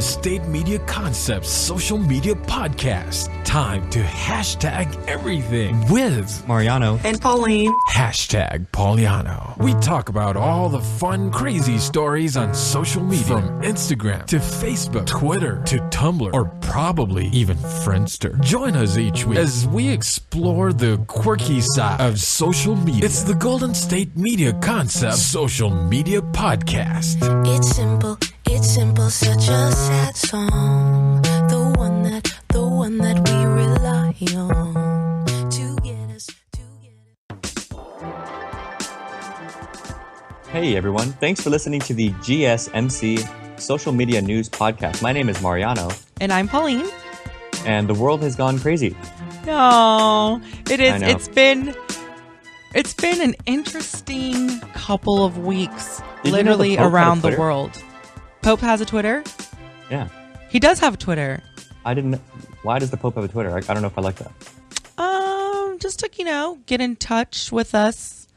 Golden State Media Concepts social media podcast. Time to hashtag everything with Mariano and Pauline. Hashtag Pauliano. We talk about all the fun, crazy stories on social media, from Instagram to Facebook, Twitter to Tumblr, or probably even Friendster. Join us each week as we explore the quirky side of social media. It's the Golden State Media Concepts social media podcast. It's simple, such a sad song. The one that we rely on to get us. Hey everyone, thanks for listening to the GSMC Social Media News Podcast. My name is Mariano. And I'm Pauline. And the world has gone crazy. No, it is. I know. It's been an interesting couple of weeks, Did you know the literally Pope had a around the Twitter? world. Pope has a Twitter? Yeah. He does have a Twitter. I didn't. Why does the Pope have a Twitter? I don't know if I like that. Just to, get in touch with us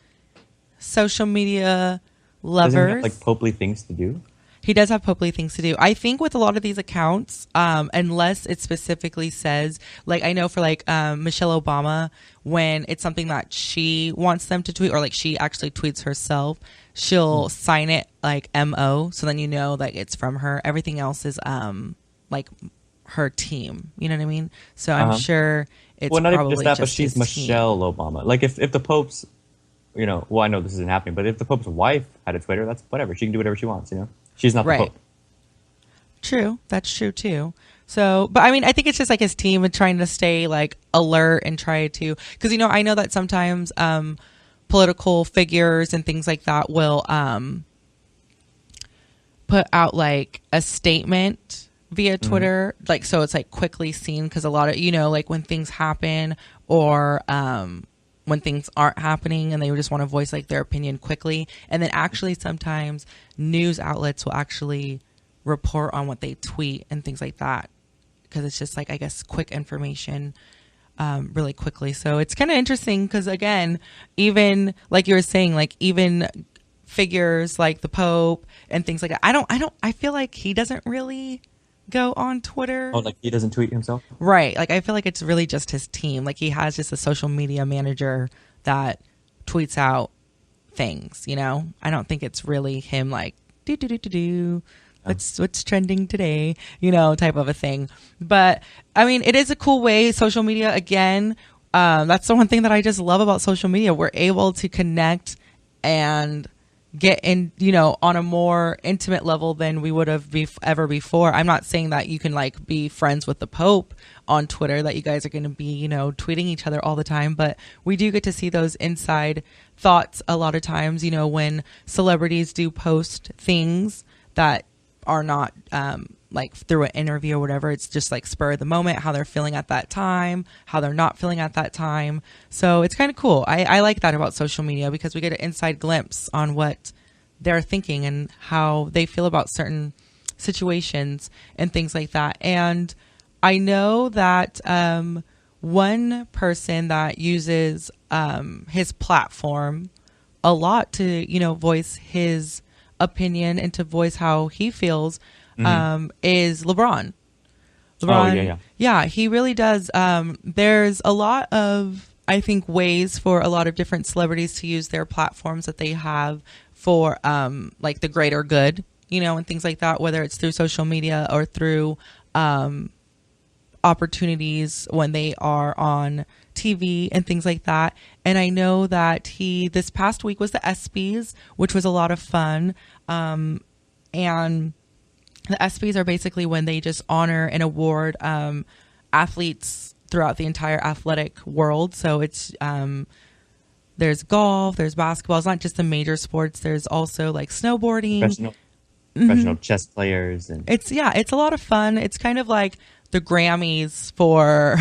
social media lovers. Doesn't he have, like, popely things to do? He does have popely things to do. I think with a lot of these accounts, unless it specifically says, like, I know for Michelle Obama, when it's something that she wants them to tweet, or like she actually tweets herself, she'll sign it like MO, so then you know that it's from her. Everything else is like her team. You know what I mean? So I'm sure it's well, not even probably just that, but just she's his team. Michelle Obama. Like if the Pope's, well, I know this isn't happening, but if the Pope's wife had a Twitter, that's whatever. She can do whatever she wants. She's not the Pope. True. That's true too. So, but I mean, I think it's just like his team and trying to stay like alert and try to, because I know that sometimes political figures and things like that will put out like a statement via Twitter, like, so it's like quickly seen, because a lot of like when things happen or when things aren't happening and they just want to voice like their opinion quickly, and then actually sometimes news outlets will actually report on what they tweet and things like that, because it's just like, I guess, quick information really quickly. So it's kind of interesting because, again, even like you were saying, like even figures like the Pope and things like that, I feel like he doesn't really go on Twitter. Oh, like he doesn't tweet himself? Right. Like I feel like it's really just his team. Like he has just a social media manager that tweets out things, I don't think it's really him like do what's trending today, type of a thing. But I mean, it is a cool way, social media, again, that's the one thing that I just love about social media. We're able to connect and get in, on a more intimate level than we would have ever before. I'm not saying that you can like be friends with the Pope on Twitter, that you guys are going to be, tweeting each other all the time, but we do get to see those inside thoughts a lot of times, when celebrities do post things that are not like through an interview or whatever. It's just like spur of the moment, how they're feeling at that time, how they're not feeling at that time. So it's kind of cool. I like that about social media, because we get an inside glimpse on what they're thinking and how they feel about certain situations and things like that. And I know that one person that uses his platform a lot to, voice his opinion and to voice how he feels is LeBron. Yeah, he really does. There's a lot of, I think, ways for a lot of different celebrities to use their platforms that they have for like the greater good, and things like that, whether it's through social media or through opportunities when they are on TV and things like that. And I know that this past week was the ESPYs, which was a lot of fun. And the ESPYs are basically when they just honor and award athletes throughout the entire athletic world. So it's there's golf, there's basketball. It's not just the major sports. There's also like snowboarding, professional chess players, and it's a lot of fun. It's kind of like the Grammys for,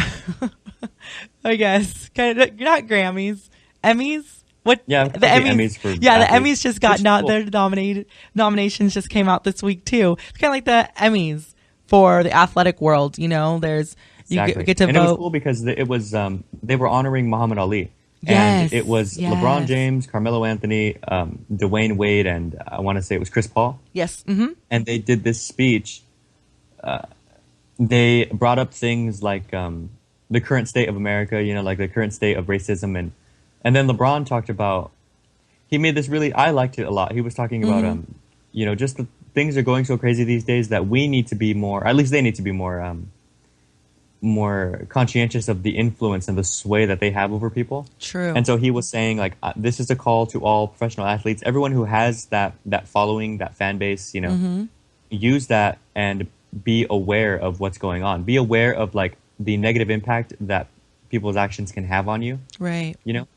I guess, kind of not Grammys, Emmys. What? Yeah, the Emmys for the Emmys just got their nominations just came out this week too. It's kind of like the Emmys for the athletic world. There's exactly. you get to and vote. It was cool because it was they were honoring Muhammad Ali. Yes, and it was LeBron James, Carmelo Anthony, Dwayne Wade, and I want to say it was Chris Paul. Yes. Mm-hmm. And they did this speech they brought up things like the current state of America, you know, like the current state of racism, and then LeBron talked about, he made this really, I liked it a lot. He was talking about you know, just the things are going so crazy these days that we need to be more, at least they need to be more more conscientious of the influence and the sway that they have over people. True. And so he was saying, like, this is a call to all professional athletes, everyone who has that following, that fan base, you know, use that and be aware of what's going on. Be aware of, like, the negative impact that people's actions can have on you. Right. You know,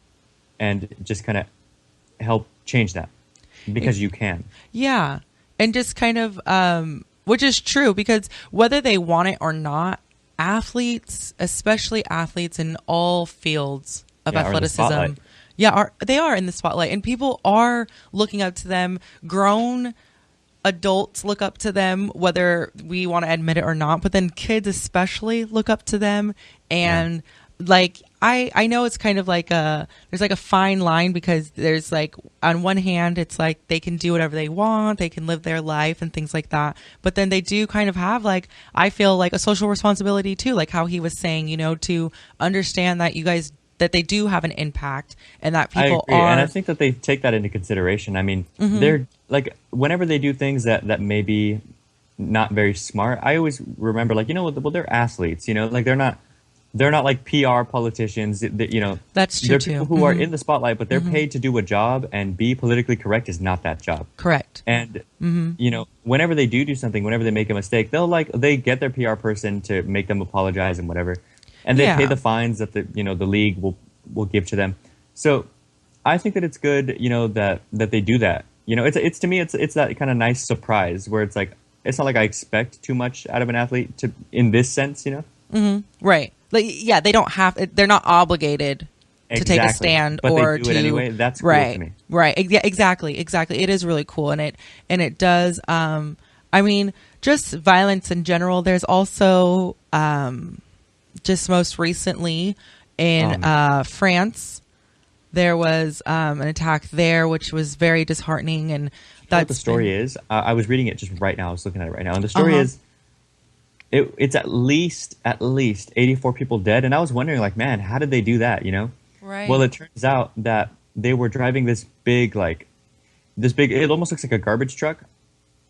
and just kind of help change that because you can. Yeah. And just kind of, which is true, because whether they want it or not, athletes, especially athletes in all fields of athleticism, they are in the spotlight, and people are looking up to them. Grown adults look up to them, whether we want to admit it or not, but then kids especially look up to them. And like, I know it's kind of like there's like a fine line, because there's like, on one hand, it's like they can do whatever they want, they can live their life and things like that. But then they do kind of have, like, I feel like a social responsibility too, like how he was saying, you know, to understand that you guys, that they do have an impact, and that people are. And I think that they take that into consideration. I mean, they're like, whenever they do things that may be not very smart, I always remember, like, you know, well, they're athletes, you know, like they're not like PR politicians, you know. That's true. They're too. people who are in the spotlight, but they're paid to do a job, and be politically correct is not that job. Correct. And, you know, whenever they do something, whenever they make a mistake, they get their PR person to make them apologize and whatever. And they pay the fines that the league will give to them. So I think that it's good, you know, that they do that. You know, it's to me, it's that kind of nice surprise where it's like, it's not like I expect too much out of an athlete in this sense, you know? Right. Like, yeah, they don't have, they're not obligated to take a stand, but or they do it anyway. That's cool right, to me. Right. Yeah, exactly. It is really cool. And it does, I mean, just violence in general. There's also, just most recently in France, there was an attack there, which was very disheartening. And that's what the story is. I was reading it just right now. I was looking at it right now, and the story is, it's at least 84 people dead. And I was wondering, like, man, how did they do that? You know? Right. Well, it turns out that they were driving this big, it almost looks like a garbage truck,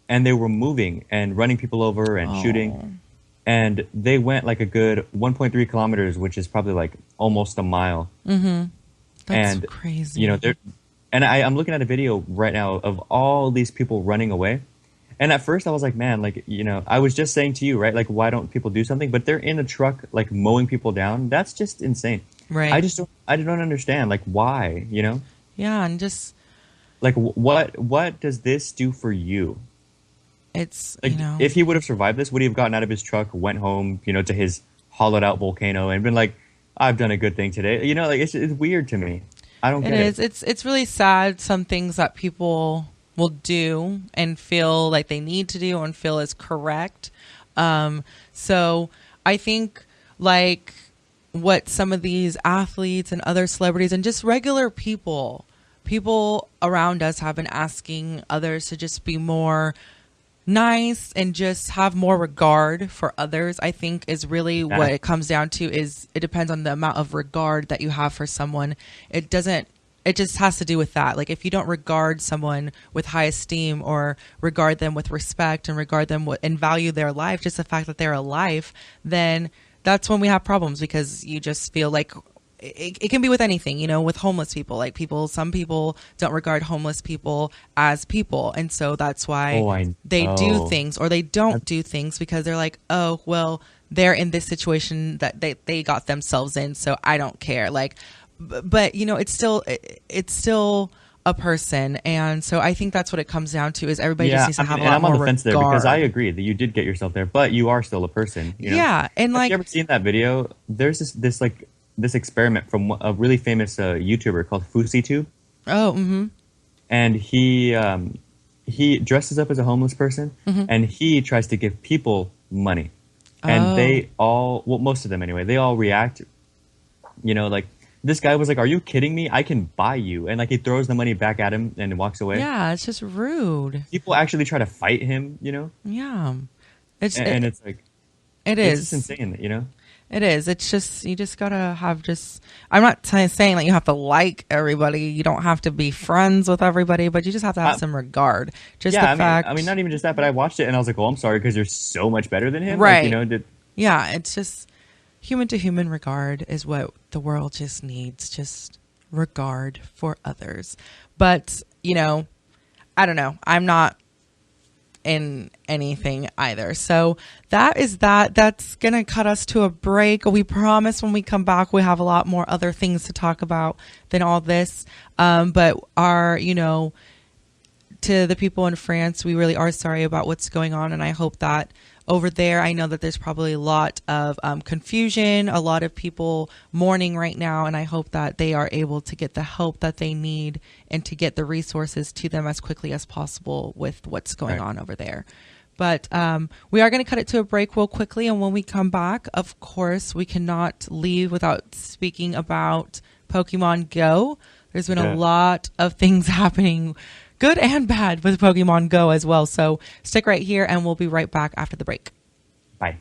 and they were moving and running people over and shooting. And they went like a good 1.3 kilometers, which is probably like almost a mile. That's crazy. You know, I'm looking at a video right now of all these people running away. And at first I was like, man, like, you know, I was just saying to you, right? Like, why don't people do something? But they're in a truck, like, mowing people down. That's just insane. Right. I don't understand, like, why, you know? Yeah. And just like, what does this do for you? It's, like, you know, if he would have survived this, would he have gotten out of his truck, went home, you know, to his hollowed out volcano and been like, I've done a good thing today? You know, like, it's weird to me. I don't get it. It's really sad, some things that people will do and feel like they need to do and feel is correct. So I think, like, what some of these athletes and other celebrities and just regular people around us have been asking others to just be more nice and just have more regard for others, I think, is really what it comes down to. Is it depends on the amount of regard that you have for someone. It just has to do with that. Like, if you don't regard someone with high esteem, or regard them with respect, and regard them and value their life, just the fact that they're alive, then that's when we have problems, because you just feel like it can be with anything, you know, with homeless people. Like, some people don't regard homeless people as people. And so that's why they do things, or they don't do things, because they're like, oh, well, they're in this situation that they got themselves in, so I don't care. Like, but you know, it's still a person. And so I think that's what it comes down to, is everybody just needs to have a lot I'm more on the fence regard. there, because I agree that you did get yourself there, but you are still a person, you know? Yeah. And Have like, you ever seen that video? There's this experiment from a really famous YouTuber called FouseyTube. oh, mm-hmm. And he dresses up as a homeless person, and he tries to give people money. And they all, well, most of them anyway, they all react, you know, like, this guy was like, are you kidding me? I can buy you. And like, he throws the money back at him and walks away. Yeah, it's just rude. People actually try to fight him, you know? Yeah. It's like it it's is just insane, you know. It is. It's just, you just gotta have just, I'm not saying that you have to like everybody. You don't have to be friends with everybody, but you just have to have some regard. Just yeah, the fact. I mean, not even just that, but I watched it and I was like, well, I'm sorry because you're so much better than him. Right. Like, you know, yeah, it's just human to human regard is what the world just needs. Just regard for others. But, you know, I don't know. I'm not in anything either. So that is that. That's going to cut us to a break. We promise when we come back, we have a lot more other things to talk about than all this. But you know, to the people in France, we really are sorry about what's going on. And I hope that over there, I know that there's probably a lot of confusion, a lot of people mourning right now, and I hope that they are able to get the help that they need and to get the resources to them as quickly as possible with what's going on over there. But we are going to cut it to a break real quickly, and when we come back, of course, we cannot leave without speaking about Pokemon Go. There's been a lot of things happening, good and bad, with Pokemon Go as well. So stick right here and we'll be right back after the break. Bye.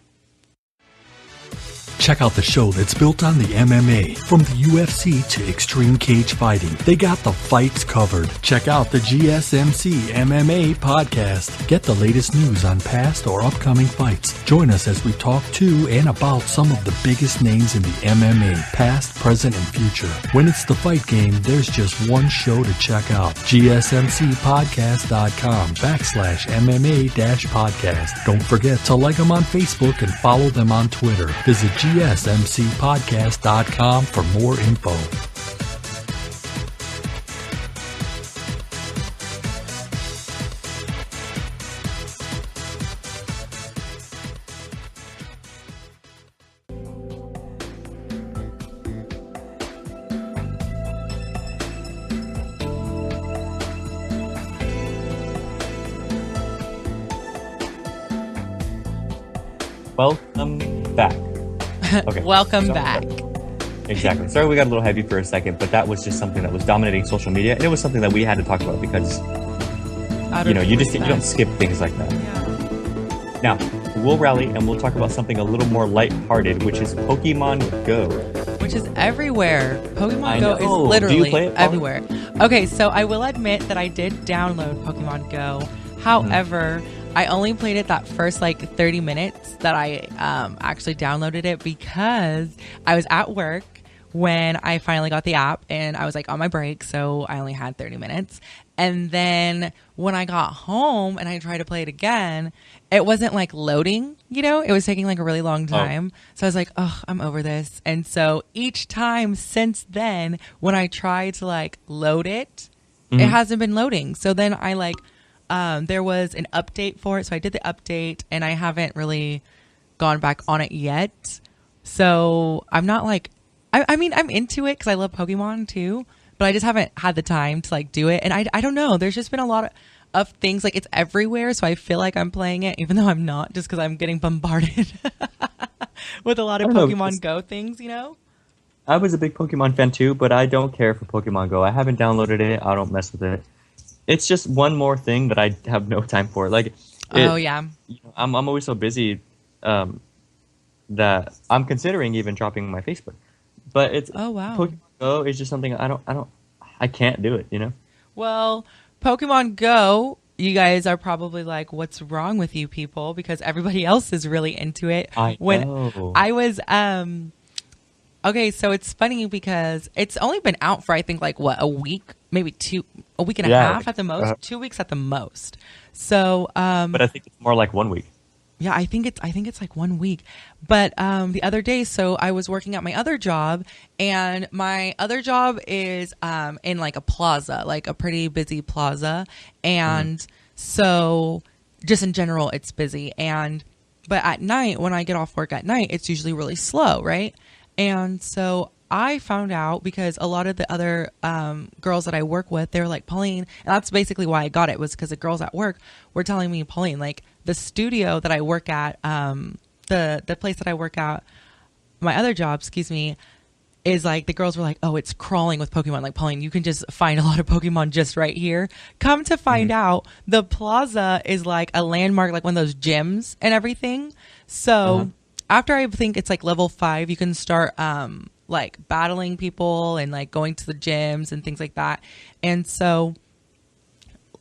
Check out the show that's built on the MMA. From the UFC to extreme cage fighting, they got the fights covered. Check out the GSMC MMA podcast. Get the latest news on past or upcoming fights. Join us as we talk to and about some of the biggest names in the MMA, past, present, and future. When it's the fight game, there's just one show to check out. GSMCpodcast.com/MMA-podcast. Don't forget to like them on Facebook and follow them on Twitter. Visit GSMCpodcast.com for more info. Welcome back. Okay. Welcome back. Exactly. Sorry we got a little heavy for a second, but that was just something that was dominating social media, and it was something that we had to talk about because you don't skip things like that. Yeah. Now, we'll rally and we'll talk about something a little more lighthearted, which is Pokemon Go. Which is everywhere. Pokemon Go is Do you literally play it, everywhere. Okay, so I will admit that I did download Pokemon Go. However, I only played it that first 30 minutes that I actually downloaded it because I was at work when I finally got the app and I was on my break, so I only had 30 minutes. And then when I got home and I tried to play it again, it wasn't loading, it was taking a really long time. So I was like, oh, I'm over this. And so each time since then, when I tried to load it, it hasn't been loading. So then I there was an update for it. So I did the update and I haven't really gone back on it yet. So I'm not I mean, I'm into it because I love Pokemon too, but I just haven't had the time to do it. And I don't know. There's just been a lot of things it's everywhere. So I feel like I'm playing it, even though I'm not, just because I'm getting bombarded with a lot of Pokemon Go things, I was a big Pokemon fan too, but I don't care for Pokemon Go. I haven't downloaded it. I don't mess with it. It's just one more thing that I have no time for. I'm always so busy that I'm considering even dropping my Facebook. But it's Pokemon Go is just something I can't do it, Well, Pokemon Go, you guys are probably what's wrong with you people? Because everybody else is really into it. I know. I was okay, so it's funny because it's only been out for I think a week, maybe a week and a half at the most, 2 weeks at the most. So but I think it's more like 1 week. Yeah, I think it's 1 week. But the other day, so I was working at my other job, and my other job is in a plaza, a pretty busy plaza, and so just in general, it's busy. But at night, when I get off work at night, it's usually really slow, right? And so I found out because a lot of the other girls that I work with, they were like, Pauline, and that's basically why I got it, was because the girls at work were telling me, Pauline, the studio that I work at, the place that I work at, my other job, is like the girls were like, oh, it's crawling with Pokemon. Like, Pauline, you can just find a lot of Pokemon just right here. Come to find out, the plaza is like a landmark, like one of those gyms and everything. So after I think it's like level 5, you can start like battling people and like going to the gyms and things like that. And so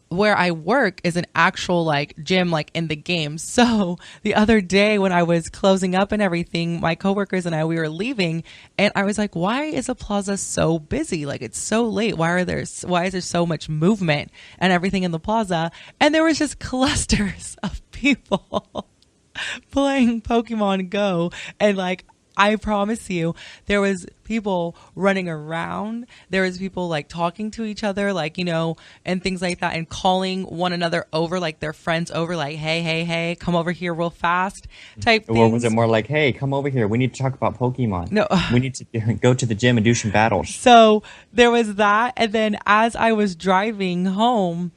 where I work is an actual like gym, like in the game. So the other day when I was closing up and everything, my coworkers and I, we were leaving, and I was like, why is a plaza so busy? Like, it's so late. Why is there so much movement and everything in the plaza? And there was just clusters of people playing Pokemon Go. And like, I promise you, there was people running around. There was people like talking to each other, like, you know, and things like that, and calling one another over, like their friends over, like, hey, come over here real fast type things. Or was it more like, hey, come over here, we need to talk about Pokemon. No. We need to go to the gym and do some battles. So there was that. And then as I was driving home,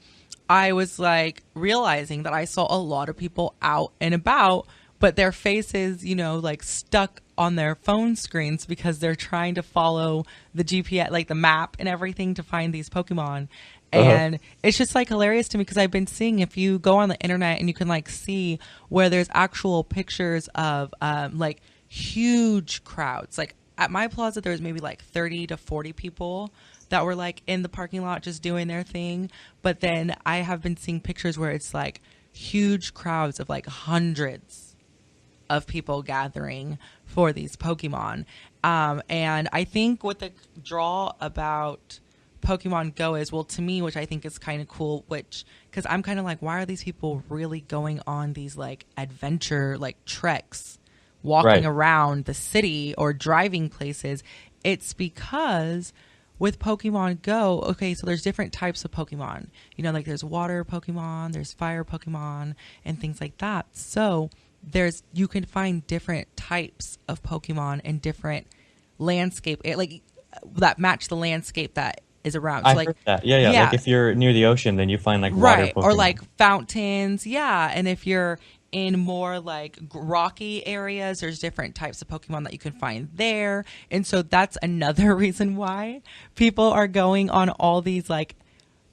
I was like realizing that I saw a lot of people out and about, but their faces, you know, like stuck on their phone screens because they're trying to follow the GPS, like the map and everything, to find these Pokemon. And it's just like hilarious to me because I've been seeing, if you go on the internet and you can like see where there's actual pictures of like huge crowds. Like at my plaza, there was maybe like 30 to 40 people that were like in the parking lot just doing their thing. But then I have been seeing pictures where it's like huge crowds of like hundreds of people gathering for these Pokemon. And I think what the draw about Pokemon Go is, well, to me, which I think is kind of cool, because I'm kind of like, why are these people really going on these like adventure, like treks, walking around the city or driving places? It's because with Pokemon Go, okay, so there's different types of Pokemon. You know, like there's water Pokemon, there's fire Pokemon, and things like that. So you can find different types of Pokemon and different landscape, like that match the landscape that is around. So, I like, heard that. Yeah. Like if you're near the ocean, then you find like water Pokemon. Or like fountains. Yeah. And if you're in more like rocky areas, there's different types of Pokemon that you can find there. And so that's another reason why people are going on all these like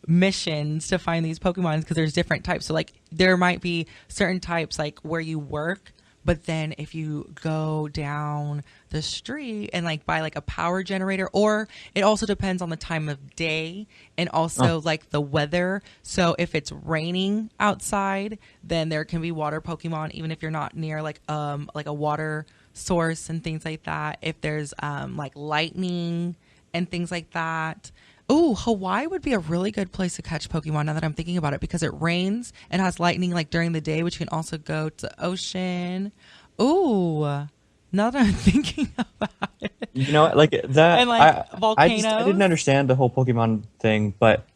missions to find these Pokemon, because there's different types. So like there might be certain types like where you work, but then if you go down the street and like buy like a power generator, or it also depends on the time of day and also like the weather. So if it's raining outside, then there can be water Pokemon even if you're not near like a water source and things like that. If there's like lightning and things like that. Oh, Hawaii would be a really good place to catch Pokemon now that I'm thinking about it, because it rains and has lightning like during the day, which you can also go to ocean. Ooh, now that I'm thinking about it. You know, like that. And like volcanoes. I didn't understand the whole Pokemon thing, but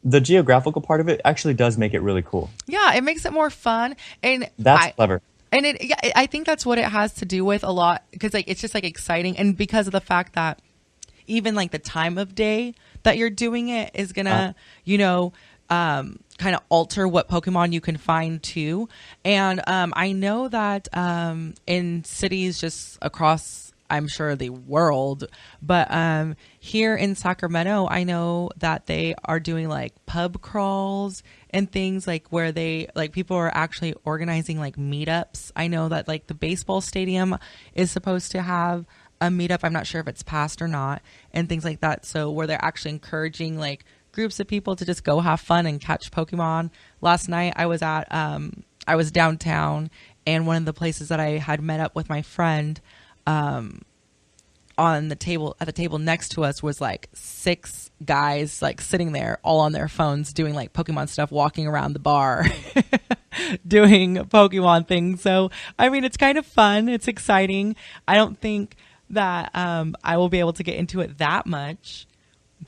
the geographical part of it actually does make it really cool. Yeah, it makes it more fun. And that's clever. And I think that's what it has to do with a lot, because like it's just like exciting, and because of the fact that even like the time of day that you're doing it is gonna, kind of alter what Pokemon you can find too. And I know that in cities just across, I'm sure, the world, but here in Sacramento, I know that they are doing like pub crawls and things like where people are actually organizing like meetups. I know that like the baseball stadium is supposed to have a meetup. I'm not sure if it's passed or not, and things like that. So where they're actually encouraging like groups of people to just go have fun and catch Pokemon. Last night I was downtown, and one of the places that I had met up with my friend, at the table next to us was like 6 guys like sitting there all on their phones doing like Pokemon stuff, walking around the bar doing Pokemon things. So I mean, it's kind of fun, it's exciting. I don't think that I will be able to get into it that much,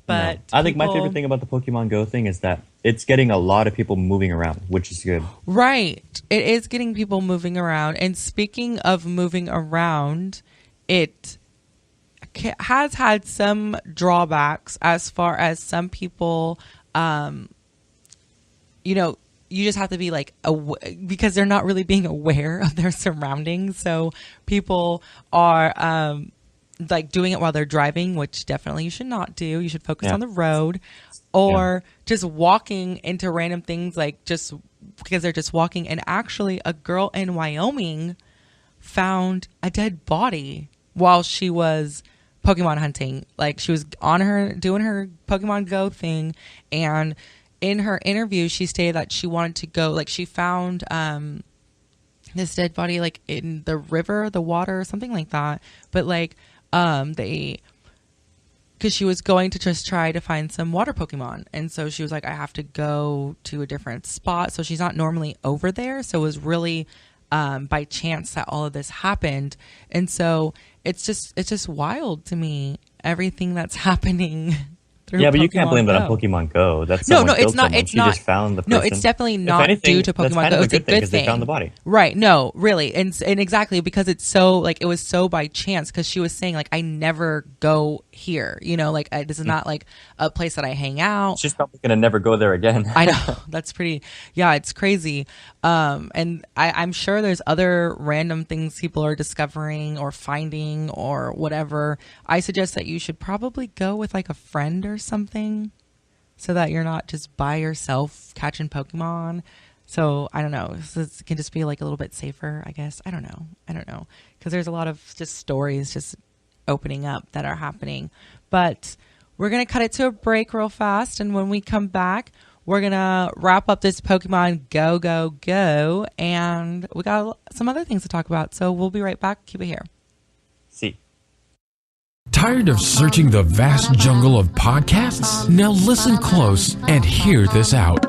but no. I think my favorite thing about the Pokemon Go thing is that it's getting a lot of people moving around, which is good. Right, it is getting people moving around. And speaking of moving around, it has had some drawbacks as far as some people, you just have to be like, because they're not really being aware of their surroundings. So people are like doing it while they're driving, which definitely you should not do. You should focus on the road, or just walking into random things, like just because they're just walking. And actually, a girl in Wyoming found a dead body while she was Pokemon hunting. Like, she was on her doing her Pokemon Go thing, and in her interview, she stated that she wanted to go. Like, she found this dead body like in the river, the water, or something like that. But like, because she was going to just try to find some water Pokemon. And so she was like, I have to go to a different spot. So she's not normally over there. So it was really by chance that all of this happened. And so it's just wild to me, everything that's happening. Yeah, but you can't blame that on Pokemon Go. That's no, it's not. It's not. Just found the person. No, it's definitely not anything, due to Pokemon Go. It's a good thing because they found the body. Right? No, really, and exactly because it's so like it was so by chance. Because she was saying like I never go here. You know, like this is not like a place that I hang out. She's probably gonna never go there again. I know, that's pretty. Yeah, it's crazy. And I'm sure there's other random things people are discovering or finding or whatever. I suggest that you should probably go with like a friend or something, so that you're not just by yourself catching Pokemon. So I don't know. So it can just be like a little bit safer, I guess. I don't know. Because there's a lot of just stories just opening up that are happening. But we're going to cut it to a break real fast. And when we come back, we're going to wrap up this Pokemon Go, Go, Go. And we got some other things to talk about. So we'll be right back. Keep it here. See. Tired of searching the vast jungle of podcasts? Now listen close and hear this out.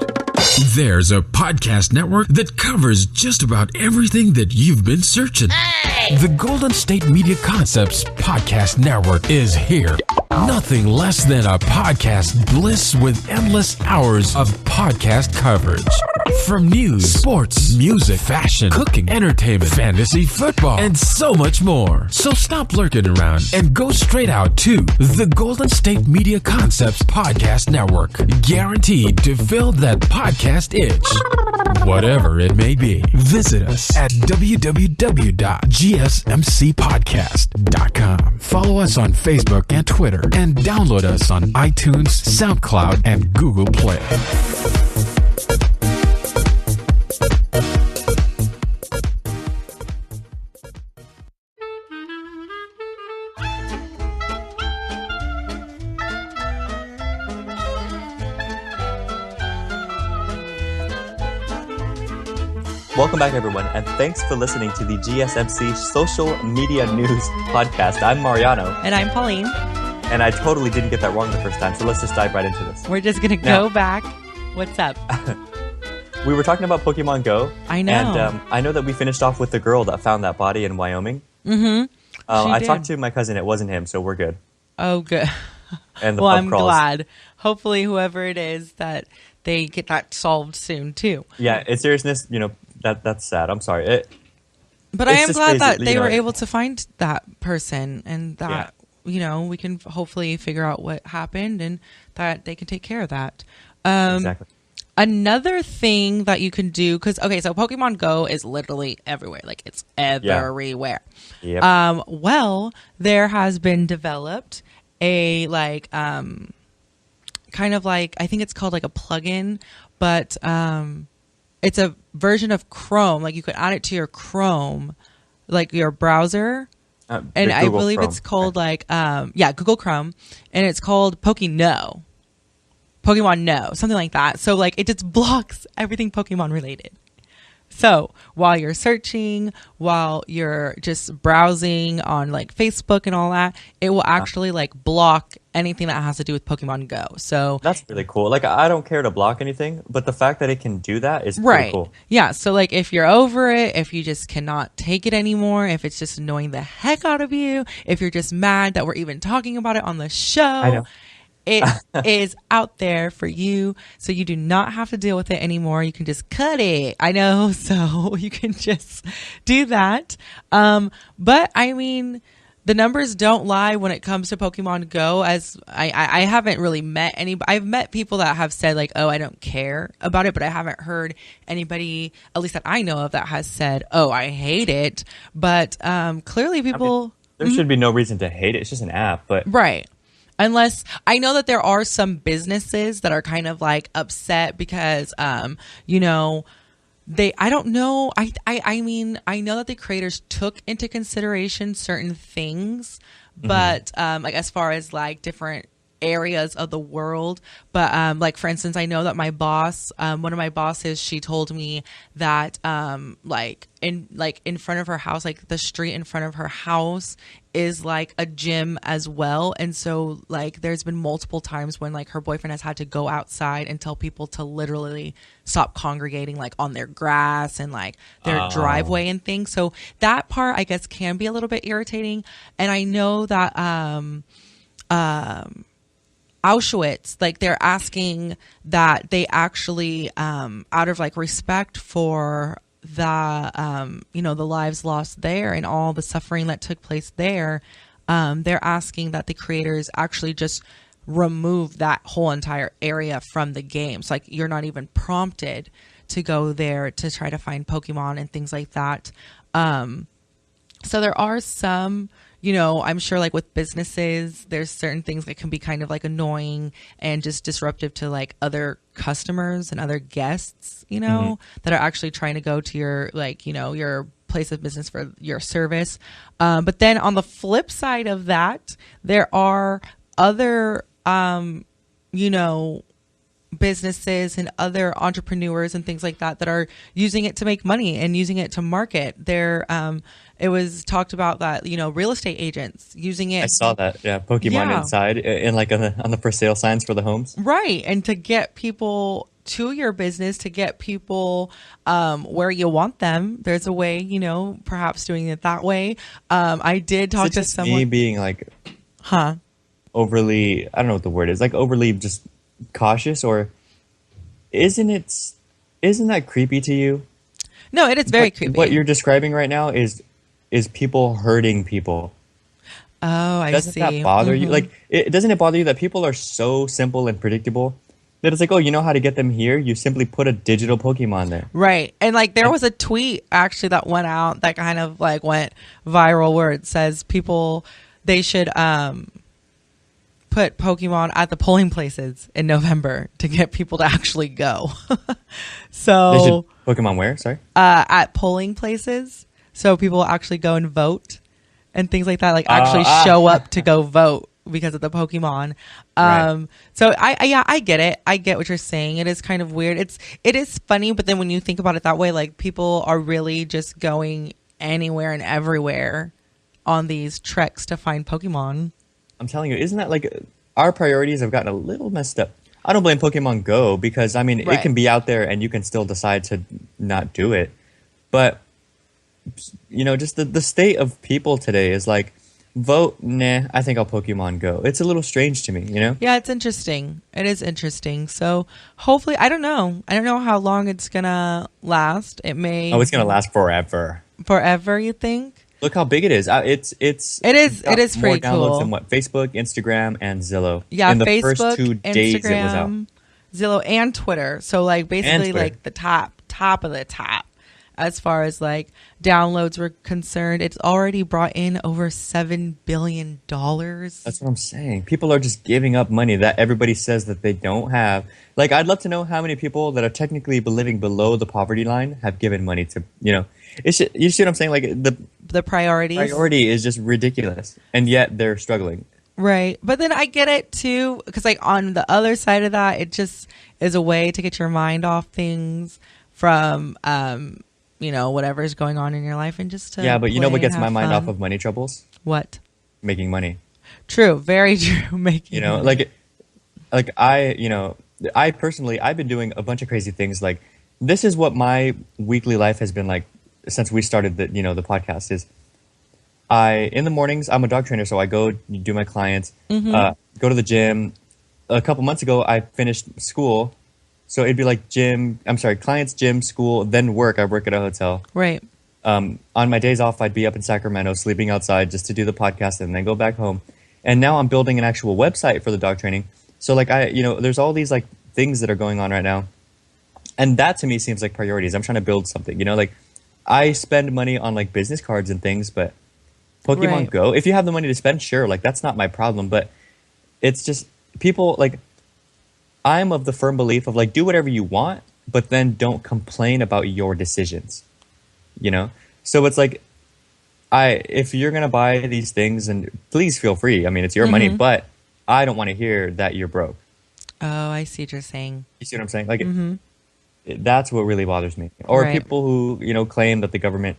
There's a podcast network that covers just about everything that you've been searching. Hey! The Golden State Media Concepts Podcast Network is here. Nothing less than a podcast bliss with endless hours of podcast coverage. From news, sports, music, fashion, cooking, entertainment, fantasy, football, and so much more. So stop lurking around and go straight out to the Golden State Media Concepts Podcast Network. Guaranteed to fill that podcast itch. Whatever it may be. Visit us at www.gsmcpodcast.com. Follow us on Facebook and Twitter, and download us on iTunes, SoundCloud, and Google Play. Welcome back, everyone, and thanks for listening to the GSMC Social Media News Podcast. I'm Mariano. And I'm Pauline. And I totally didn't get that wrong the first time, so let's just dive right into this. We're just going to go back. What's up? We were talking about Pokemon Go. I know. And I know that we finished off with the girl that found that body in Wyoming. Mm-hmm. I talked to my cousin. It wasn't him, so we're good. Oh, good. And the well, pub I'm crawls. glad. Hopefully, whoever it is, that they get that solved soon, too. Yeah, in seriousness, that's sad. I'm sorry. But I am glad that they were able to find that person, and that, we can hopefully figure out what happened and that they can take care of that. Exactly. Another thing that you can do, so Pokemon Go is literally everywhere. Like, it's everywhere. Yeah. Yep. Well, there has been developed a, kind of like, I think it's called like a plugin, but it's a version of Chrome. Like, you could add it to your Chrome, like your browser. And I believe Chrome. It's called Google Chrome. And it's called Pokemon No, something like that. So like it just blocks everything Pokemon related. So while you're searching, while you're just browsing on like Facebook and all that, it will actually like block anything that has to do with Pokemon Go. So that's really cool. Like, I don't care to block anything, but the fact that it can do that is pretty cool. Yeah. So like if you're over it, if you just cannot take it anymore, if it's just annoying the heck out of you, if you're just mad that we're even talking about it on the show. I know. It is out there for you, so you do not have to deal with it anymore. You can just cut it. I know, so you can just do that. But I mean, the numbers don't lie when it comes to Pokemon Go. As I haven't really met anybody. I've met people that have said like, "Oh, I don't care about it," but I haven't heard anybody, at least that I know of, that has said, "Oh, I hate it." But clearly, people. There should be no reason to hate it. It's just an app, but right. Unless I know that there are some businesses that are kind of like upset because, you know, I don't know. I mean, I know that the creators took into consideration certain things, but like as far as like different areas of the world, but like for instance, I know that my boss, one of my bosses, she told me that like in front of her house, like the street in front of her house is like a gym as well. And so like there's been multiple times when like her boyfriend has had to go outside and tell people to literally stop congregating like on their grass and like their driveway and things. So that part I guess can be a little bit irritating. And I know that Auschwitz, like they're asking that they actually out of like respect for the you know, the lives lost there and all the suffering that took place there, they're asking that the creators actually just remove that whole entire area from the game. So like you're not even prompted to go there to try to find Pokemon and things like that. So there are some, you know, I'm sure like with businesses, there's certain things that can be kind of like annoying and just disruptive to like other customers and other guests, you know, that are actually trying to go to your like, you know, your place of business for your service. But then on the flip side of that, there are other, you know, businesses and other entrepreneurs and things like that that are using it to make money and using it to market. It was talked about that, you know, real estate agents using it. I saw that. Yeah, Pokemon inside and like on the for sale signs for the homes. Right, and to get people to your business, to get people where you want them. There's a way, you know, perhaps doing it that way. I did talk to someone. Me being like, overly, I don't know what the word is, like overly just cautious, or isn't that creepy to you? No, it is very creepy. What you're describing right now is people hurting people. Oh, I see. Doesn't that bother you? Like, doesn't it bother you that people are so simple and predictable that it's like, oh, you know how to get them here? You simply put a digital Pokemon there. Right. And like there was a tweet actually that went out that kind of like went viral where it says they should put Pokemon at the polling places in November to get people to actually go. So they should Pokemon where? Sorry? At polling places. So people actually go and vote and things like that, like actually show up to go vote because of the Pokemon. Right. So I get it. I get what you're saying. It is kind of weird. It is funny, but then when you think about it that way, like people are really just going anywhere and everywhere on these treks to find Pokemon. I'm telling you, isn't that like our priorities have gotten a little messed up? I don't blame Pokemon Go because, I mean, it can be out there and you can still decide to not do it. But, you know, just the state of people today is like, vote, nah, I think I'll Pokemon Go. It's a little strange to me, you know? Yeah, it's interesting. It is interesting. So hopefully, I don't know. I don't know how long it's going to last. It may. Oh, it's going to last forever. Forever, you think? Look how big it is. It is pretty more downloads cool. than what? Facebook, Instagram, and Zillow. Yeah, in the Facebook, first 2 days Instagram, it was out. Zillow, and Twitter. So like basically like the top of the top as far as like downloads were concerned. It's already brought in over $7 billion. That's what I'm saying. People are just giving up money that everybody says that they don't have. Like, I'd love to know how many people that are technically living below the poverty line have given money to, you know. You see what I'm saying? Like the priority is just ridiculous, and yet they're struggling. Right, but then I get it too, because like on the other side of that, it just is a way to get your mind off things from, you know, whatever's going on in your life, and just to but you know what gets my mind fun. off of money troubles? What? Making money. True, very true. Making, you know, money. like I personally, I've been doing a bunch of crazy things. Like, this is what my weekly life has been like since we started the podcast. Is in the mornings, I'm a dog trainer, so I go do my clients, go to the gym. A couple months ago, I finished school, so it'd be like clients, gym, school, then work. I work at a hotel. Right. On my days off, I'd be up in Sacramento, sleeping outside just to do the podcast and then go back home. And now I'm building an actual website for the dog training. So like there's all these like things that are going on right now. And that to me seems like priorities. I'm trying to build something, like I spend money on like business cards and things, but Pokemon Go, if you have the money to spend, sure, like that's not my problem. But it's just people like, I'm of the firm belief of like, do whatever you want, but then don't complain about your decisions, you know? So it's like, if you're going to buy these things, and please feel free. I mean, it's your money, but I don't want to hear that you're broke. Oh, I see what you're saying. You see what I'm saying? Like, that's what really bothers me. Or people who, you know, claim that the government,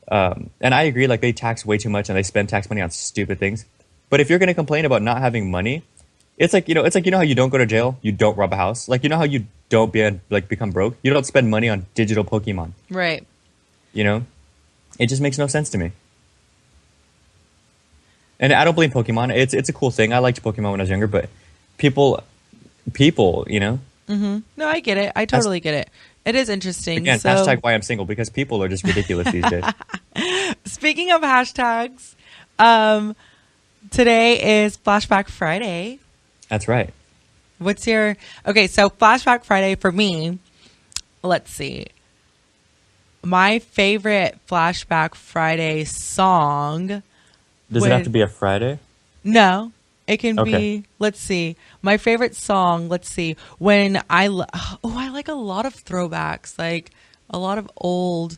and I agree, like they tax way too much and they spend tax money on stupid things. But if you're going to complain about not having money, it's like, you know how you don't go to jail, you don't rob a house. Like, you know how you don't become broke? You don't spend money on digital Pokemon. Right. You know? It just makes no sense to me. And I don't blame Pokemon. It's a cool thing. I liked Pokemon when I was younger, but people, you know? No, I get it. I totally get it. It is interesting. Again, hashtag why I'm single, because people are just ridiculous these days. Speaking of hashtags, today is Flashback Friday. That's right. What's your... Okay, so Flashback Friday for me, let's see. My favorite Flashback Friday song... Does it have to be a Friday? No. It can be, let's see. My favorite song, let's see. When I like a lot of throwbacks, like a lot of old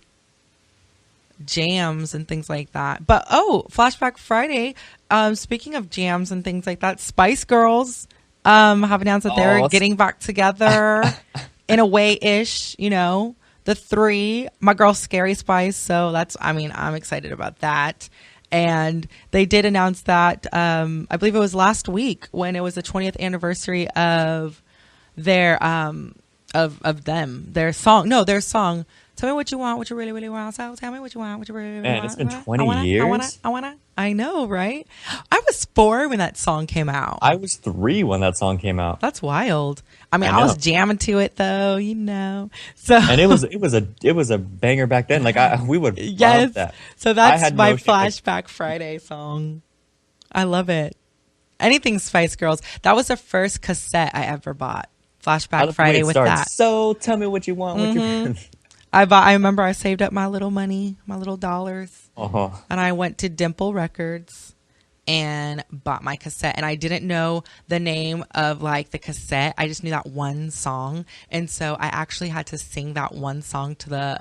jams and things like that. But, Flashback Friday, speaking of jams and things like that, Spice Girls have announced that they're getting back together in a way-ish, you know. The three, my girl Scary Spice, so I'm excited about that. And they did announce that, I believe it was last week when it was the 20th anniversary of their, their song. Tell me what you want, what you really, really want. So tell me what you want, what you really, really want. Man, it's been 20 years. I know, right? I was 4 when that song came out. I was 3 when that song came out. That's wild. I mean, I was jamming to it though, you know. So and it was a banger back then. Like we would love that. So that's my Flashback Friday song. I love it. Anything Spice Girls. That was the first cassette I ever bought. Flashback Friday with that. So tell me what you want. What you. I remember I saved up my little money, my little dollars, and I went to Dimple Records and bought my cassette. And I didn't know the name of like the cassette. I just knew that one song, and so I actually had to sing that one song to the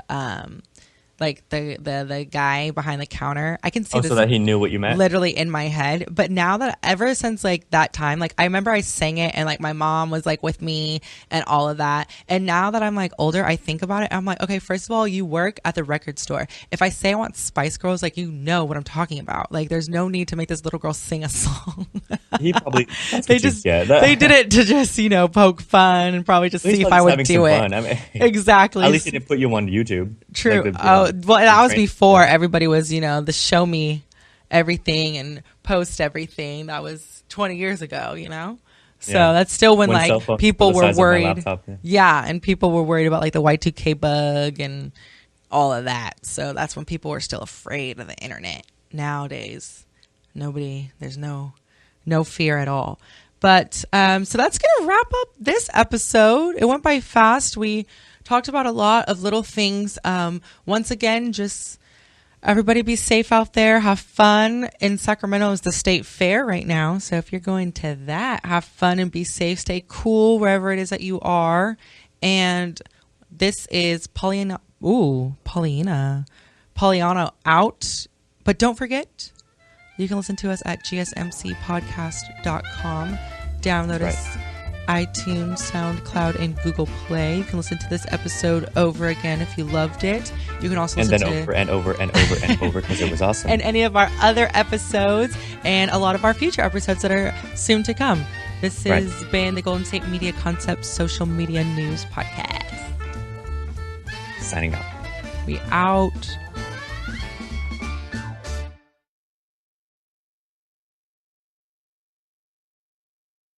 like the guy behind the counter. I can see this so that he knew what you meant? Literally in my head. But now that ever since like that time, like I remember I sang it and like my mom was like with me and all of that. And now that I'm like older, I think about it. I'm like, okay, first of all, you work at the record store. If I say I want Spice Girls, like, you know what I'm talking about. Like, there's no need to make this little girl sing a song. He probably, they did it to just, you know, poke fun and probably just see if I would do it. Fun. I mean, exactly. At least he didn't put you on YouTube. True. Like well, that was before everybody was, you know, the show me everything and post everything. That was 20 years ago, you know? So that's still when like people were worried. Laptop, and people were worried about like the Y2K bug and all of that. So that's when people were still afraid of the internet. Nowadays, there's no fear at all. But so that's going to wrap up this episode. It went by fast. We talked about a lot of little things. Once again, just everybody be safe out there. Have fun. In Sacramento is the state fair right now. So if you're going to that, have fun and be safe. Stay cool wherever it is that you are. And this is Pollyanna out. But don't forget, you can listen to us at gsmcpodcast.com. Download us iTunes, SoundCloud, and Google Play. You can listen to this episode over again if you loved it. You can also listen to over and over and over and over because it was awesome. And any of our other episodes and a lot of our future episodes that are soon to come. This has been the Golden State Media Concepts Social Media News Podcast. Signing out. We out.